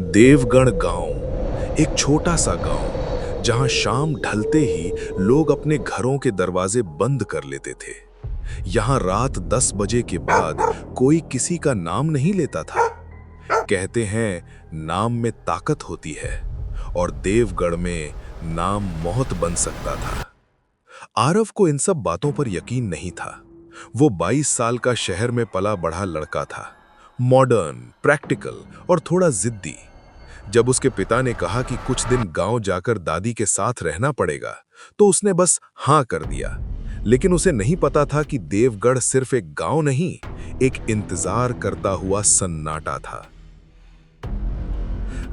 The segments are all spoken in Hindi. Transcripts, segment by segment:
देवगढ़ गांव एक छोटा सा गांव जहां शाम ढलते ही लोग अपने घरों के दरवाजे बंद कर लेते थे। यहां रात 10 बजे के बाद कोई किसी का नाम नहीं लेता था। कहते हैं नाम में ताकत होती है और देवगढ़ में नाम मौत बन सकता था। आरव को इन सब बातों पर यकीन नहीं था। वो 22 साल का शहर में पला बढ़ा लड़का था, मॉडर्न, प्रैक्टिकल और थोड़ा जिद्दी। जब उसके पिता ने कहा कि कुछ दिन गांव जाकर दादी के साथ रहना पड़ेगा, तो उसने बस हाँ कर दिया। लेकिन उसे नहीं पता था कि देवगढ़ सिर्फ एक गांव नहीं, एक इंतजार करता हुआ सन्नाटा था।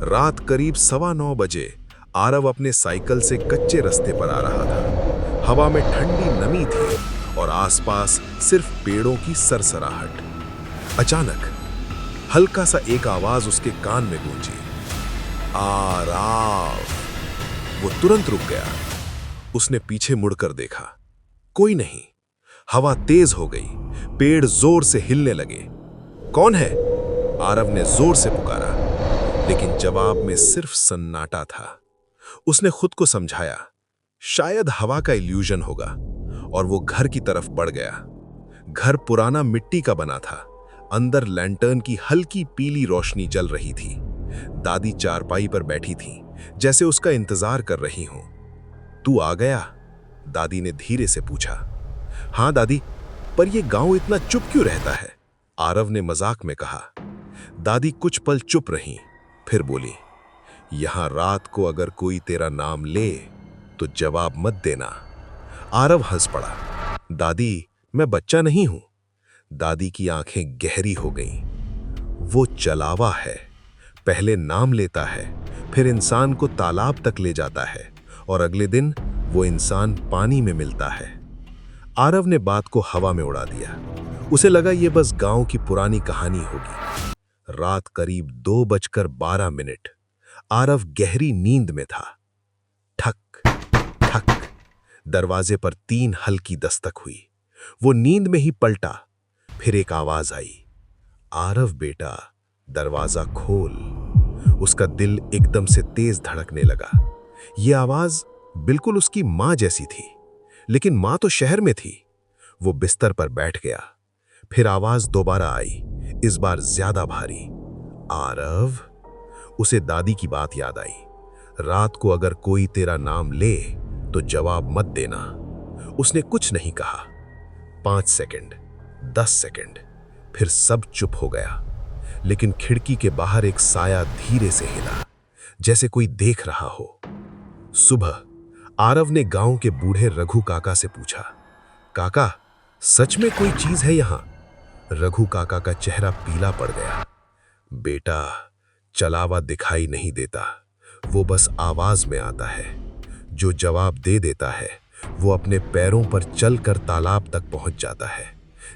रात करीब 9:15 बजे आरव अपने साइकिल से कच्चे रास्ते पर आ रहा था। हवा में ठंडी नमी थी और आसपास सिर्फ पेड़ों की सरसराहट। अचानक हल्का सा एक आवाज उसके कान में गूंजी, आरव। वो तुरंत रुक गया। उसने पीछे मुड़कर देखा, कोई नहीं। हवा तेज हो गई, पेड़ जोर से हिलने लगे। कौन है? आरव ने जोर से पुकारा, लेकिन जवाब में सिर्फ सन्नाटा था। उसने खुद को समझाया, शायद हवा का इल्यूजन होगा, और वो घर की तरफ बढ़ गया। घर पुराना मिट्टी का बना था। अंदर लैंटर्न की हल्की पीली रोशनी जल रही थी। दादी चारपाई पर बैठी थी, जैसे उसका इंतजार कर रही हो। तू आ गया? दादी ने धीरे से पूछा। हाँ दादी, पर यह गांव इतना चुप क्यों रहता है? आरव ने मजाक में कहा। दादी कुछ पल चुप रहीं, फिर बोली, यहां रात को अगर कोई तेरा नाम ले तो जवाब मत देना। आरव हंस पड़ा। दादी, मैं बच्चा नहीं हूं। दादी की आंखें गहरी हो गईं। वो चलावा है, पहले नाम लेता है, फिर इंसान को तालाब तक ले जाता है, और अगले दिन वो इंसान पानी में मिलता है। आरव ने बात को हवा में उड़ा दिया। उसे लगा ये बस गांव की पुरानी कहानी होगी। रात करीब 2:12। आरव गहरी नींद में था। ठक ठक, दरवाजे पर 3 हल्की दस्तक हुई। वो नींद में ही पलटा। फिर एक आवाज आई, आरव बेटा, दरवाजा खोल। उसका दिल एकदम से तेज धड़कने लगा। यह आवाज बिल्कुल उसकी मां जैसी थी, लेकिन मां तो शहर में थी। वो बिस्तर पर बैठ गया। फिर आवाज दोबारा आई, इस बार ज्यादा भारी, आरव। उसे दादी की बात याद आई, रात को अगर कोई तेरा नाम ले तो जवाब मत देना। उसने कुछ नहीं कहा। 5 सेकंड, 10 सेकंड, फिर सब चुप हो गया। लेकिन खिड़की के बाहर एक साया धीरे से हिला, जैसे कोई देख रहा हो। सुबह आरव ने गांव के बूढ़े रघु काका से पूछा, काका, सच में कोई चीज है यहां? रघु काका का चेहरा पीला पड़ गया। बेटा, चलावा दिखाई नहीं देता, वो बस आवाज में आता है। जो जवाब दे देता है वो अपने पैरों पर चलकर तालाब तक पहुंच जाता है,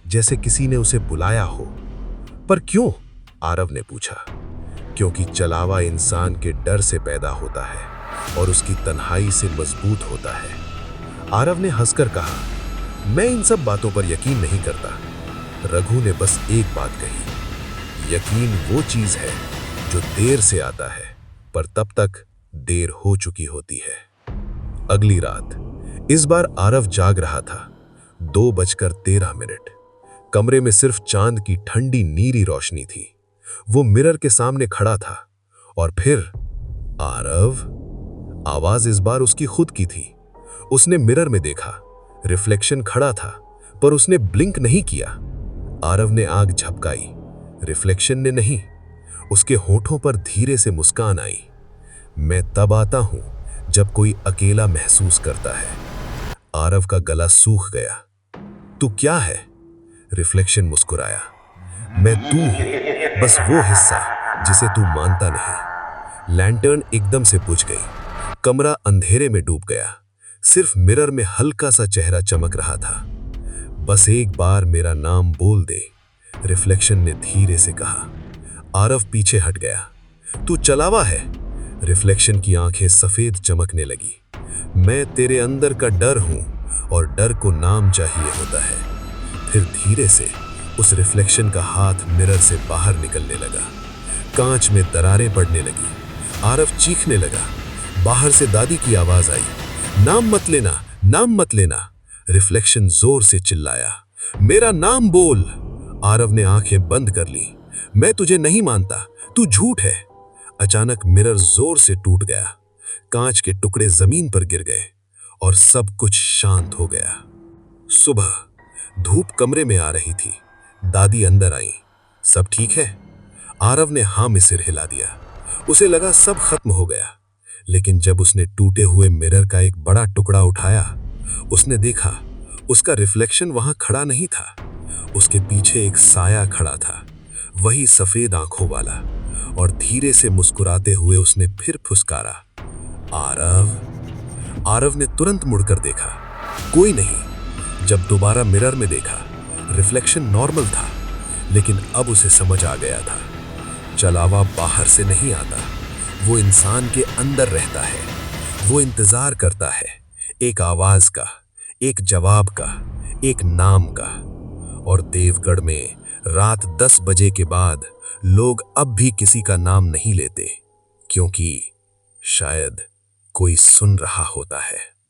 जैसे किसी ने उसे बुलाया हो। पर क्यों? आरव ने पूछा। क्योंकि चलावा इंसान के डर से पैदा होता है और उसकी तन्हाई से मजबूत होता है। आरव ने हंसकर कहा, मैं इन सब बातों पर यकीन नहीं करता। रघु ने बस एक बात कही, यकीन वो चीज है जो देर से आता है, पर तब तक देर हो चुकी होती है। अगली रात इस बार आरव जाग रहा था। 2:13। कमरे में सिर्फ चांद की ठंडी नीली रोशनी थी। वो मिरर के सामने खड़ा था, और फिर आरव। आवाज इस बार उसकी खुद की थी। उसने मिरर में देखा, रिफ्लेक्शन खड़ा था, पर उसने ब्लिंक नहीं किया। आरव ने आंख झपकाई, रिफ्लेक्शन ने नहीं। उसके होठों पर धीरे से मुस्कान आई। मैं तब आता हूं जब कोई अकेला महसूस करता है। आरव का गला सूख गया। तू क्या है? रिफ्लेक्शन मुस्कुराया। मैं तू हूं, बस वो हिस्सा जिसे तू मानता नहीं। लैंटर्न एकदम से बुझ गई। कमरा अंधेरे में डूब गया। सिर्फ मिरर में हल्का सा चेहरा चमक रहा था। बस एक बार मेरा नाम बोल दे, रिफ्लेक्शन ने धीरे से कहा। आरव पीछे हट गया। तू चलावा है? रिफ्लेक्शन की आंखें सफेद चमकने लगी। मैं तेरे अंदर का डर हूं, और डर को नाम चाहिए होता है। फिर धीरे से उस रिफ्लेक्शन का हाथ मिरर से बाहर निकलने लगा। कांच में दरारें पड़ने लगी। आरव चीखने लगा। बाहर से दादी की आवाज आई, नाम मत लेना, नाम मत लेना। रिफ्लेक्शन जोर से चिल्लाया, मेरा नाम बोल। आरव ने आंखें बंद कर ली। मैं तुझे नहीं मानता, तू झूठ है। अचानक मिरर जोर से टूट गया। कांच के टुकड़े जमीन पर गिर गए और सब कुछ शांत हो गया। सुबह धूप कमरे में आ रही थी। दादी अंदर आई। सब ठीक है? आरव ने हां में सिर हिला दिया। उसे लगा सब खत्म हो गया, लेकिन जब उसने टूटे हुए मिरर का एक बड़ा टुकड़ा उठाया, उसने देखा उसका रिफ्लेक्शन वहां खड़ा नहीं था। उसके पीछे एक साया खड़ा था, वही सफेद आंखों वाला। और धीरे से मुस्कुराते हुए उसने फिर फुसकारा, आरव। आरव ने तुरंत मुड़कर देखा, कोई नहीं। जब दोबारा मिरर में देखा, रिफ्लेक्शन नॉर्मल था, लेकिन अब उसे समझ आ गया था, चलावा बाहर से नहीं आता, वो इंसान के अंदर रहता है। वो इंतजार करता है, एक आवाज का, एक जवाब का, एक नाम का। और देवगढ़ में रात 10 बजे के बाद लोग अब भी किसी का नाम नहीं लेते, क्योंकि शायद कोई सुन रहा होता है।